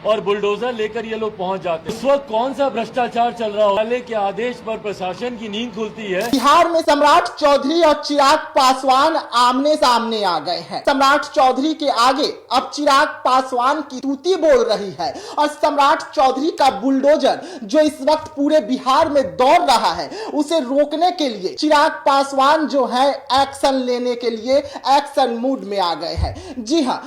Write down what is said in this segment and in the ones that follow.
और बुलडोजर लेकर ये लोग पहुंच जाते हैं। इस वक्त कौन सा भ्रष्टाचार चल रहा हो, के आदेश पर प्रशासन की नींद खुलती है। बिहार में सम्राट चौधरी और चिराग पासवान आमने सामने आ गए हैं। सम्राट चौधरी के आगे अब चिराग पासवान की तूती बोल रही है और सम्राट चौधरी का बुलडोजर जो इस वक्त पूरे बिहार में दौड़ रहा है, उसे रोकने के लिए चिराग पासवान जो है एक्शन लेने के लिए एक्शन मूड में आ गए हैं। जी हां,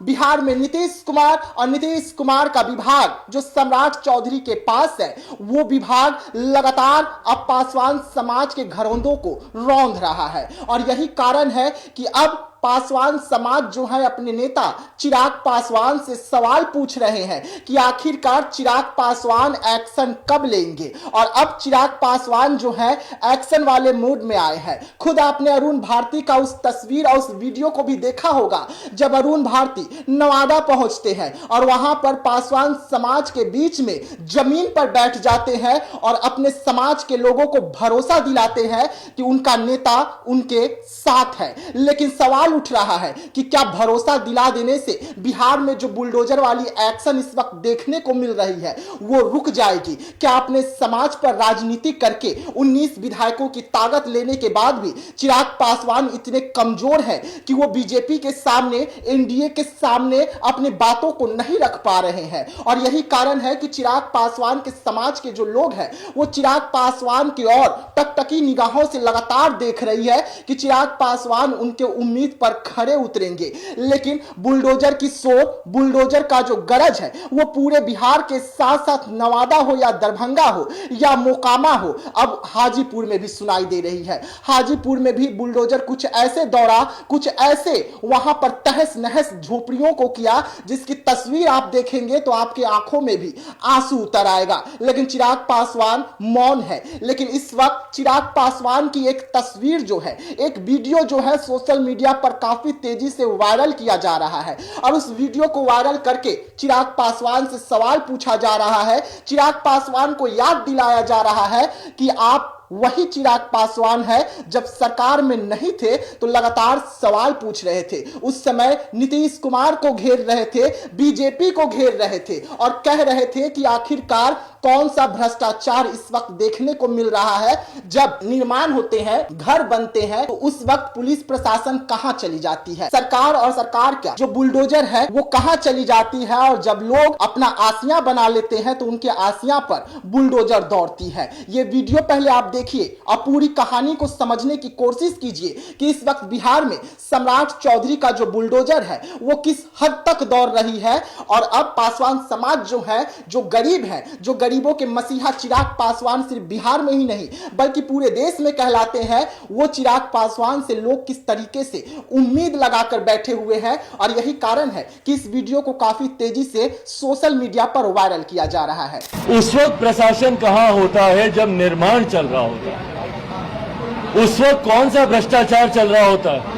बिहार में नीतीश कुमार और नीतीश कुमार का विभाग जो सम्राट चौधरी के पास है, वो विभाग लगातार अब पासवान समाज के घरौंदों को रौंद रहा है और यही कारण है कि अब पासवान समाज जो है अपने नेता चिराग पासवान से सवाल पूछ रहे हैं कि आखिरकार चिराग पासवान एक्शन कब लेंगे। और अब चिराग पासवान जो है एक्शन वाले मूड में आए हैं। खुद आपने अरुण भारती का उस तस्वीर और उस वीडियो को भी देखा होगा, जब अरुण भारती नवादा पहुंचते हैं और वहां पर पासवान समाज के बीच में जमीन पर बैठ जाते हैं और अपने समाज के लोगों को भरोसा दिलाते हैं कि उनका नेता उनके साथ है। लेकिन सवाल उठ रहा है कि क्या भरोसा दिला देने से बिहार में जो बुलडोजर वाली एक्शन इस वक्त देखने को मिल रही है वो रुक जाएगी? क्या अपने समाज पर राजनीति करके 19 विधायकों की ताकत लेने के बाद भी चिराग पासवान इतने कमजोर हैं कि वो बीजेपी के सामने, एनडीए के सामने अपनी बातों को नहीं रख पा रहे हैं? और यही कारण है कि चिराग पासवान के समाज के जो लोग हैं वो चिराग पासवान की ओर टकटकी निगाहों से लगातार देख रही है कि चिराग पासवान उनके उम्मीद पर खड़े उतरेंगे। लेकिन बुलडोजर की सोच, बुलडोजर का जो गरज है वो पूरे बिहार के साथ साथ नवादा हो या दरभंगा हो या मोकामा हो, अब हाजीपुर में भी सुनाई दे रही है। हाजीपुर में भी बुलडोजर कुछ ऐसे दौड़ा, कुछ ऐसे वहां पर तहस नहस झोपड़ियों को किया जिसकी तस्वीर आप देखेंगे तो आपकी आंखों में भी आंसू उतर आएगा। लेकिन चिराग पासवान मौन है। लेकिन इस वक्त चिराग पासवान की एक तस्वीर जो है, एक वीडियो जो है सोशल मीडिया पर काफी तेजी से वायरल किया जा रहा है और उस वीडियो को वायरल करके चिराग पासवान से सवाल पूछा जा रहा है। चिराग पासवान को याद दिलाया जा रहा है कि आप वही चिराग पासवान है जब सरकार में नहीं थे तो लगातार सवाल पूछ रहे थे। उस समय नीतीश कुमार को घेर रहे थे, बीजेपी को घेर रहे थे और कह रहे थे कि आखिरकार कौन सा भ्रष्टाचार इस वक्त देखने को मिल रहा है। जब निर्माण होते हैं, घर बनते हैं, तो उस वक्त पुलिस प्रशासन कहां चली जाती है, सरकार और सरकार का जो बुलडोजर है वो कहां चली जाती है। और जब लोग अपना आसियां बना लेते हैं तो उनके आसियां पर बुलडोजर दौड़ती है। ये वीडियो पहले आप देखिए और पूरी कहानी को समझने की कोशिश कीजिए कि इस वक्त बिहार में सम्राट चौधरी का जो बुलडोजर है वो किस हद तक दौड़ रही है। और अब पासवान समाज जो है, जो गरीब है, जो गरीबों के मसीहा चिराग पासवान सिर्फ बिहार में ही नहीं बल्कि पूरे देश में कहलाते हैं, वो चिराग पासवान से लोग किस तरीके से उम्मीद लगाकर बैठे हुए हैं। और यही कारण है कि इस वीडियो को काफी तेजी से सोशल मीडिया पर वायरल किया जा रहा है। उस वक्त प्रशासन कहां होता है जब निर्माण चल रहा होता है? उस वक्त कौन सा भ्रष्टाचार चल रहा होता है?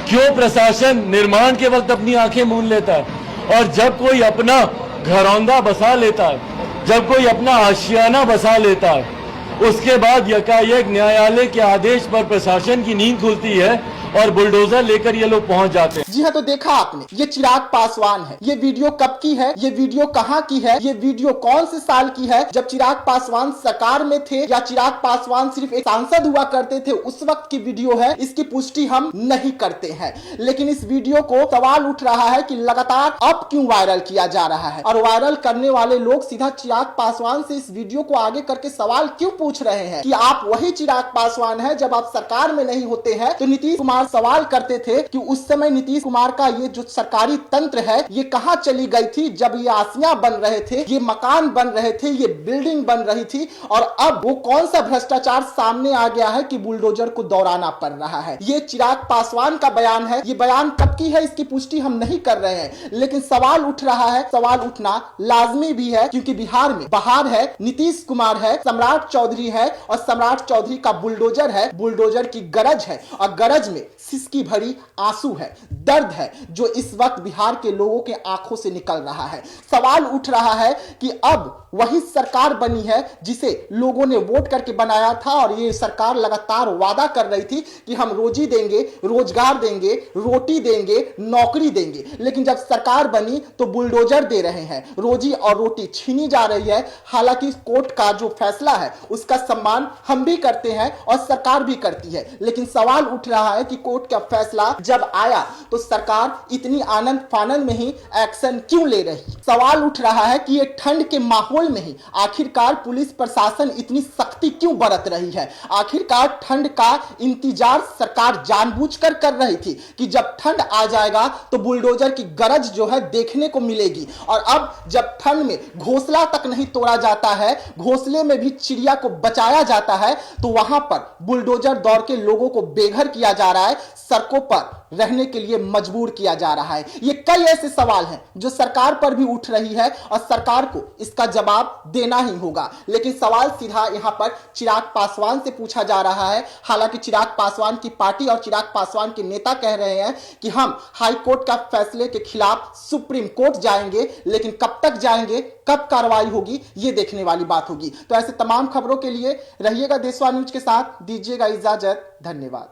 क्यों प्रशासन निर्माण के वक्त अपनी आंखें मूंद लेता है? और जब कोई अपना घरौंदा बसा लेता है, जब कोई अपना आशियाना बसा लेता है, उसके बाद यकायक न्यायालय के आदेश पर प्रशासन की नींद खुलती है और बुलडोजर लेकर ये लोग पहुंच जाते हैं। जी हाँ, तो देखा आपने, ये चिराग पासवान है। ये वीडियो कब की है, ये वीडियो कहां की है, ये वीडियो कौन से साल की है? जब चिराग पासवान सरकार में थे या चिराग पासवान सिर्फ एक सांसद हुआ करते थे, उस वक्त की वीडियो है। इसकी पुष्टि हम नहीं करते हैं। लेकिन इस वीडियो को सवाल उठ रहा है कि लगातार अब क्यों वायरल किया जा रहा है और वायरल करने वाले लोग सीधा चिराग पासवान से इस वीडियो को आगे करके सवाल क्यों पूछ रहे हैं कि आप वही चिराग पासवान है जब आप सरकार में नहीं होते हैं। तो नीतीश कुमार सवाल करते थे कि उस समय नीतीश कुमार का ये जो सरकारी तंत्र है ये कहां चली गई थी जब ये आसियां बन रहे थे, ये मकान बन रहे थे, ये बिल्डिंग बन रही थी। और अब वो कौन सा भ्रष्टाचार सामने आ गया है कि बुलडोजर को दौड़ाना पड़ रहा है। ये चिराग पासवान का बयान है। ये बयान कब की है इसकी पुष्टि हम नहीं कर रहे हैं, लेकिन सवाल उठ रहा है। सवाल उठना लाजमी भी है क्योंकि बिहार में बाहर है, नीतीश कुमार है, सम्राट चौधरी है और सम्राट चौधरी का बुलडोजर है। बुलडोजर की गरज है और गरज में सिसकी भरी आंसू है, दर्द है जो इस वक्त बिहार के लोगों के आंखों से निकल रहा है। सवाल उठ रहा है कि अब वही सरकार बनी है जिसे लोगों ने वोट करके बनाया था और ये सरकार लगातार वादा कर रही थी कि हम रोजी देंगे, रोजगार देंगे, रोटी देंगे, नौकरी देंगे, लेकिन जब सरकार बनी तो बुलडोजर दे रहे हैं, रोजी और रोटी छीनी जा रही है। हालांकि कोर्ट का जो फैसला है उसका सम्मान हम भी करते हैं और सरकार भी करती है, लेकिन सवाल उठ रहा है कि कोर्ट का फैसला जब आया तो सरकार इतनी आनंद फानंद में ही एक्शन क्यों ले रही। सवाल उठ रहा है कि ये ठंड के माहौल में ही आखिरकार पुलिस प्रशासन इतनी सख्ती क्यों बरत रही है। आखिरकार ठंड का इंतजार सरकार जानबूझकर कर रही थी कि जब ठंड आ जाएगा तो बुलडोजर की गरज जो है देखने को मिलेगी। और अब जब ठंड में घोंसला तक नहीं तोड़ा जाता है, घोंसले में भी चिड़िया को बचाया जाता है, तो वहां पर बुलडोजर दौड़ के लोगों को बेघर किया जा रहा है, सड़कों पर रहने के लिए मजबूर किया जा रहा है। ये कई ऐसे सवाल हैं जो सरकार पर भी उठ रही है और सरकार को इसका जवाब देना ही होगा। लेकिन सवाल सीधा यहां पर चिराग पासवान से पूछा जा रहा है। हालांकि चिराग पासवान की पार्टी और चिराग पासवान के नेता कह रहे हैं कि हम हाई कोर्ट का फैसले के खिलाफ सुप्रीम कोर्ट जाएंगे, लेकिन कब तक जाएंगे, कब कार्रवाई होगी, ये देखने वाली बात होगी। तो ऐसे तमाम खबरों के लिए रहिएगा देशवा न्यूज के साथ, दीजिएगा इजाजत, धन्यवाद।